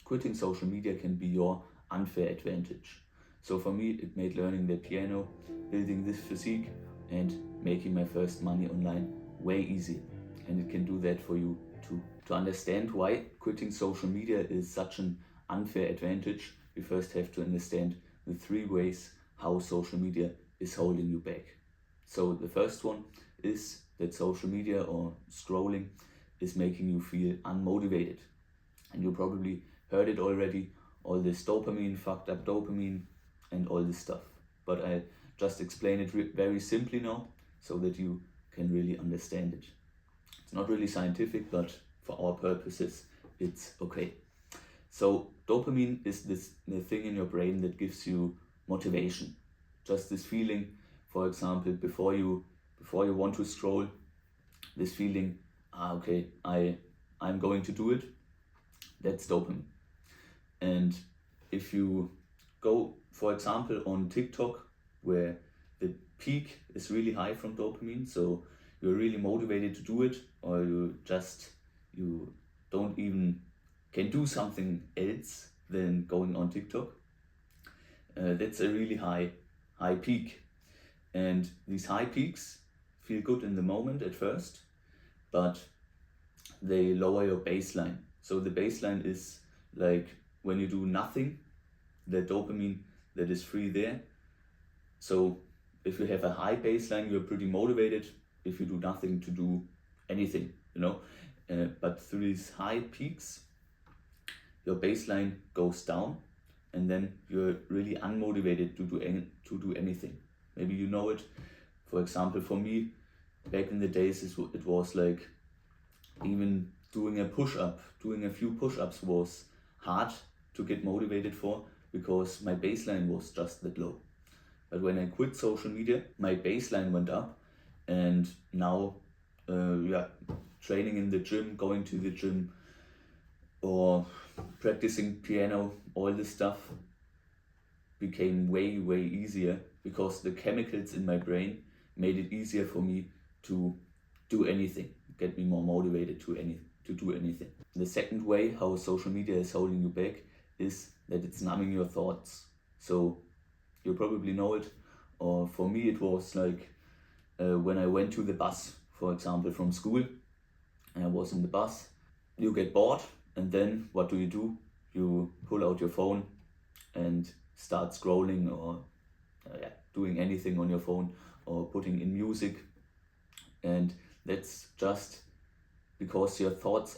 quitting social media can be your unfair advantage. So for me, it made learning the piano, building this physique, and making my first money online way easier. And it can do that for you too. To understand why quitting social media is such an unfair advantage, we first have to understand the 3 ways how social media is holding you back. So the first one is that social media or scrolling is making you feel unmotivated. And you probably heard it already, all this dopamine, fucked up dopamine, and all this stuff. But I just explain it very simply now so that you can really understand it. It's not really scientific, but for our purposes, it's okay. So dopamine is the thing in your brain that gives you motivation. Just this feeling, for example, before you want to scroll, this feeling, okay, I'm going to do it. That's dopamine. And if you go, for example, on TikTok, where the peak is really high from dopamine, so you're really motivated to do it, or you don't even can do something else than going on TikTok. That's a really high peak. And these high peaks feel good in the moment at first, but they lower your baseline. So the baseline is like when you do nothing, the dopamine that is free there. So if you have a high baseline, you're pretty motivated if you do nothing to do anything, but through these high peaks, your baseline goes down, and then you're really unmotivated to do anything. Maybe you know it. For example, for me, back in the days, it was like even doing a few push-ups was hard to get motivated for, because my baseline was just that low. But when I quit social media, my baseline went up, and now training in the gym, going to the gym, or practicing piano, all this stuff became way, way easier, because the chemicals in my brain made it easier for me to do anything, get me more motivated to do anything. The second way how social media is holding you back is that it's numbing your thoughts. So you probably know it, or for me it was like when I went to the bus, for example, from school, and I was in the bus, you get bored, and then what do? You pull out your phone and start scrolling, or doing anything on your phone, or putting in music. And that's just because your thoughts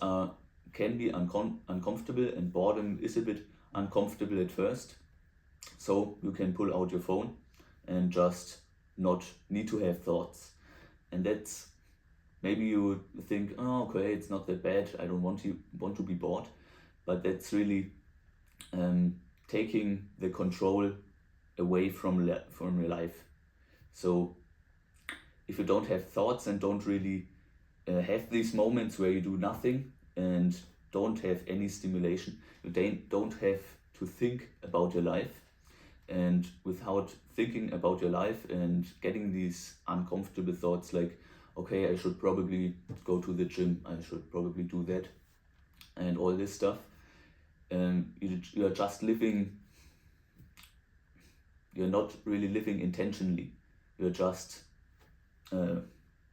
can be uncomfortable, and boredom is a bit uncomfortable at first. So you can pull out your phone and just not need to have thoughts. And that's, maybe you think, oh, okay, it's not that bad, I don't want to be bored. But that's really taking the control away from your life. So if you don't have thoughts and don't really have these moments where you do nothing and don't have any stimulation, you don't have to think about your life. And without thinking about your life and getting these uncomfortable thoughts like, okay, I should probably go to the gym, I should probably do that, and all this stuff, you're just living, you're not really living intentionally. You're just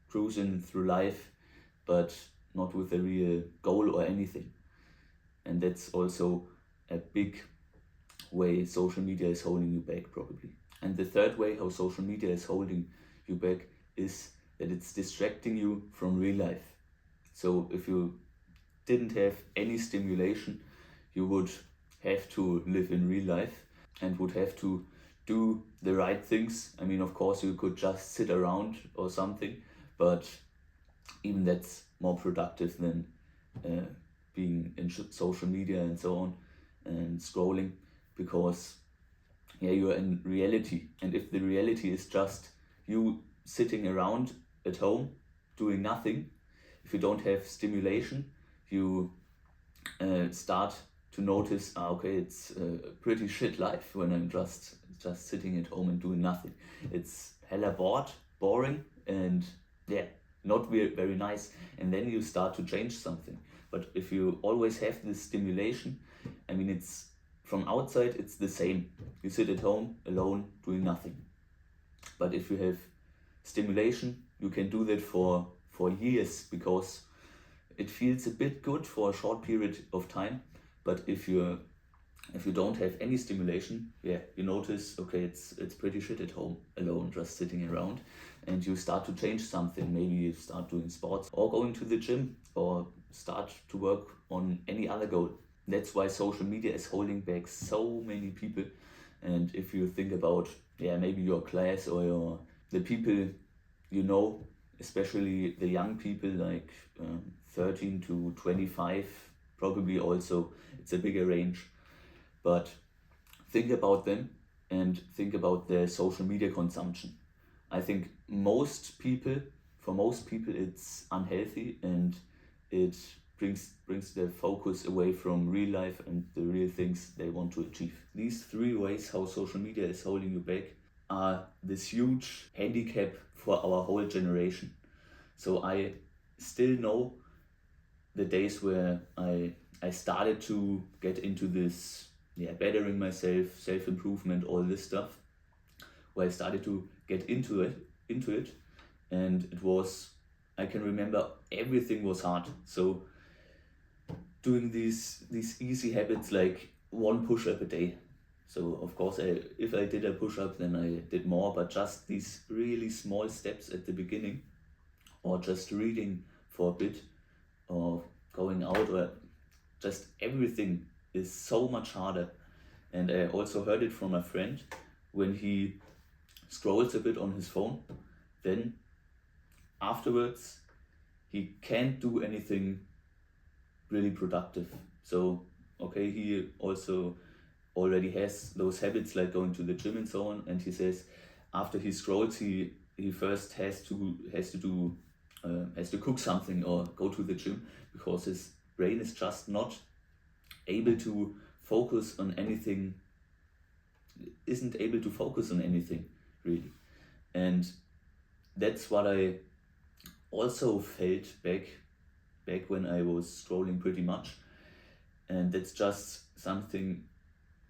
cruising through life, but not with a real goal or anything. And that's also a big way social media is holding you back, probably. And the third way how social media is holding you back is that it's distracting you from real life. So if you didn't have any stimulation, you would have to live in real life and would have to do the right things. I mean, of course, you could just sit around or something, but even that's more productive than being in social media and so on and scrolling, because you're in reality. And if the reality is just you sitting around at home doing nothing, if you don't have stimulation, you start to notice, okay, it's a pretty shit life when I'm just sitting at home and doing nothing. It's hella boring, and not very nice. And then you start to change something. But if you always have this stimulation, I mean, it's from outside, it's the same. You sit at home alone doing nothing. But if you have stimulation, you can do that for years, because it feels a bit good for a short period of time. But if you don't have any stimulation, yeah, you notice, okay, it's pretty shit at home alone, just sitting around, and you start to change something. Maybe you start doing sports or going to the gym or start to work on any other goal. That's why social media is holding back so many people. And if you think about, yeah, maybe your class or the people you know, especially the young people, like 13 to 25, probably also it's a bigger range. But think about them and think about their social media consumption. I think for most people, it's unhealthy, and it brings their focus away from real life and the real things they want to achieve. These 3 ways how social media is holding you back are this huge handicap for our whole generation. So I still know the days where I started to get into this, bettering myself, self-improvement, all this stuff, where I started to get into it, and it was, I can remember everything was hard. So doing these easy habits like 1 push-up a day. So of course, if I did a push-up, then I did more, but just these really small steps at the beginning, or just reading for a bit, or going out, or just everything is so much harder. And I also heard it from a friend, when he scrolls a bit on his phone, then afterwards he can't do anything really productive. So okay, he also already has those habits like going to the gym and so on, and he says after he scrolls, he first has to cook something or go to the gym, because his brain is just not able to focus on anything, really. And that's what I also felt back when I was scrolling pretty much. And that's just something,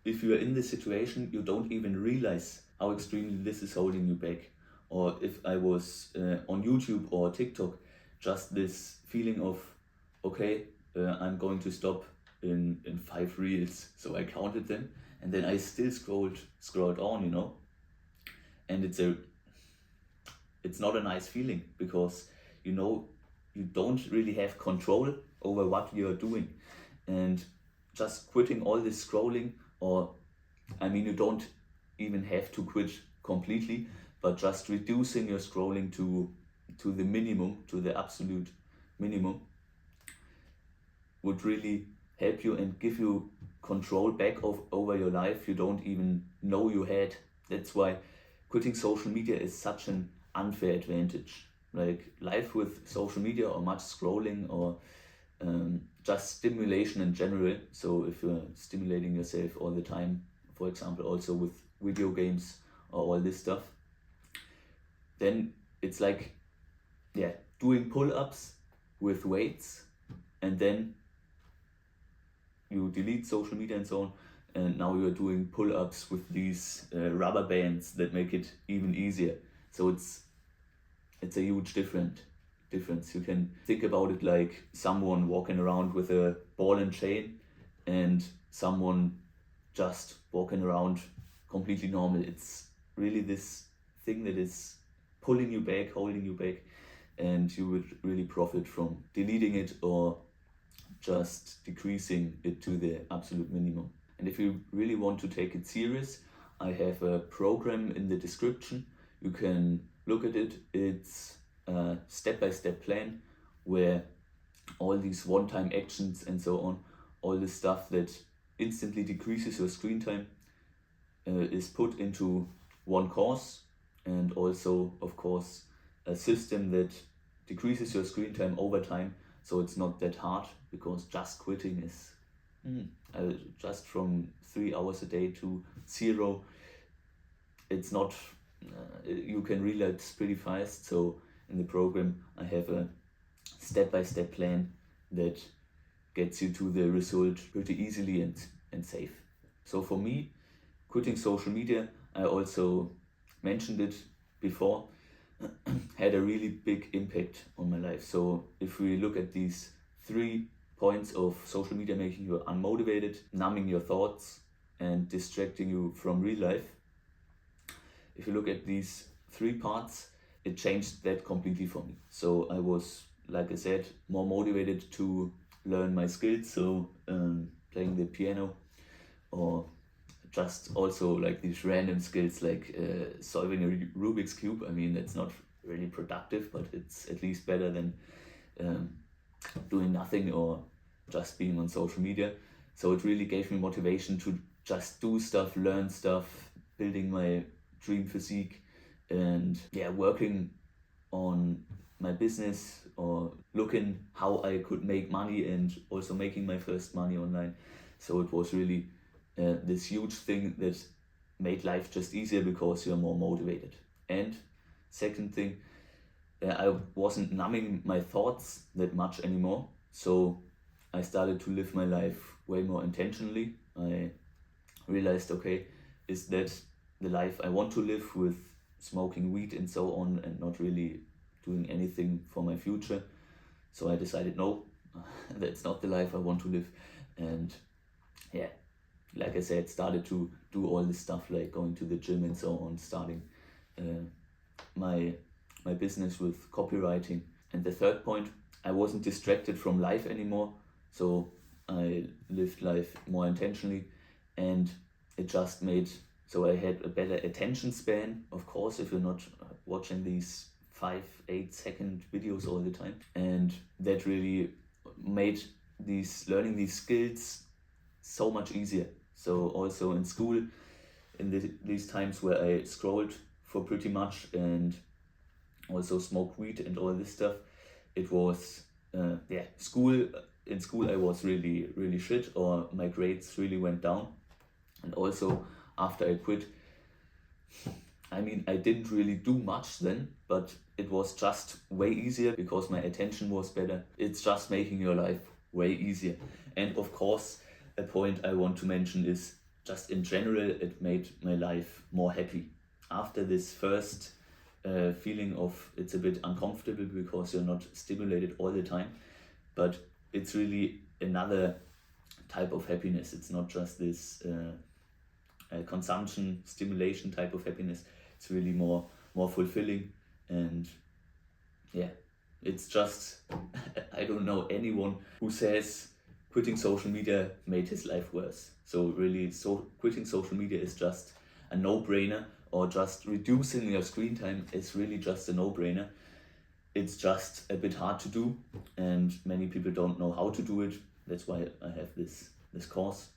if you are in this situation, you don't even realize how extremely this is holding you back. Or if I was on YouTube or TikTok, just this feeling of, okay, I'm going to stop in 5 reels. So I counted them, and then I still scrolled on, and it's not a nice feeling, because you don't really have control over what you're doing. And just quitting all this scrolling, or I mean, you don't even have to quit completely, but just reducing your scrolling to the minimum, to the absolute minimum, would really help you and give you control back over your life you don't even know you had. That's why quitting social media is such an unfair advantage. Like life with social media, or much scrolling, or just stimulation in general. So if you're stimulating yourself all the time, for example, also with video games or all this stuff, then it's like, doing pull-ups with weights, and then you delete social media and so on, and now you're doing pull-ups with these rubber bands that make it even easier. So it's a huge difference. You can think about it like someone walking around with a ball and chain, and someone just walking around completely normal. It's really this thing that is pulling you back, holding you back, and you would really profit from deleting it or just decreasing it to the absolute minimum. And if you really want to take it serious, I have a program in the description. You can look at it. It's a step-by-step plan where all these one-time actions and so on, all the stuff that instantly decreases your screen time, is put into one course, and also, of course, a system that decreases your screen time over time, so it's not that hard, because just quitting is just from 3 hours a day to 0. It's not, you can relapse pretty fast. So in the program, I have a step-by-step plan that gets you to the result pretty easily, and and safe. So for me, quitting social media, I also mentioned it before, had a really big impact on my life. So if we look at these 3 points of social media making you unmotivated, numbing your thoughts, and distracting you from real life, if you look at these 3 parts, it changed that completely for me. So I was, like I said, more motivated to learn my skills, so playing the piano, or just also like these random skills like solving a Rubik's Cube. I mean, that's not really productive, but it's at least better than um, doing nothing or just being on social media. So it really gave me motivation to just do stuff, learn stuff, building my dream physique, and working on my business or looking how I could make money and also making my first money online. So it was really this huge thing that made life just easier because you're more motivated. And second thing, I wasn't numbing my thoughts that much anymore. So I started to live my life way more intentionally. I realized, okay, is that the life I want to live, with smoking weed and so on, and not really doing anything for my future? So I decided, no, that's not the life I want to live. And yeah, like I said, started to do all this stuff like going to the gym and so on, starting my business with copywriting. And the third point, I wasn't distracted from life anymore. So I lived life more intentionally, and it just made, so I had a better attention span, of course, if you're not watching these 5-8 second videos all the time. And that really made learning these skills so much easier. So also in school, in these times where I scrolled for pretty much and also smoked weed and all this stuff, it was school. In school I was really shit, or my grades really went down. And also after I quit, I mean, I didn't really do much then, but it was just way easier because my attention was better. It's just making your life way easier. And of course, a point I want to mention is just in general, it made my life more happy. After this first feeling of it's a bit uncomfortable because you're not stimulated all the time, but it's really another type of happiness. It's not just this consumption stimulation type of happiness. It's really more fulfilling. And it's just I don't know anyone who says quitting social media made his life worse. So really, quitting social media is just a no-brainer, or just reducing your screen time is really just a no-brainer. It's just a bit hard to do, and many people don't know how to do it. That's why I have this course.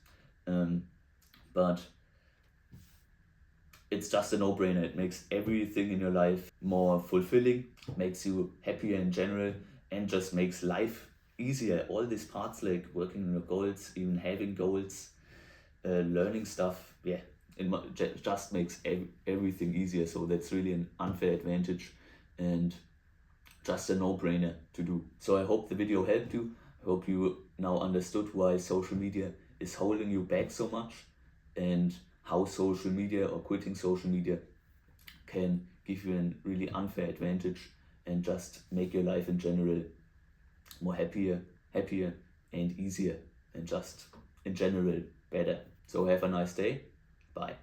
But it's just a no-brainer. It makes everything in your life more fulfilling, makes you happier in general, and just makes life easier. All these parts like working on your goals, even having goals, learning stuff, it just makes everything easier. So that's really an unfair advantage and just a no-brainer to do. So I hope the video helped you. I hope you now understood why social media is holding you back so much, and how social media or quitting social media can give you a really unfair advantage and just make your life in general more happier and easier, and just in general better. So have a nice day. Bye.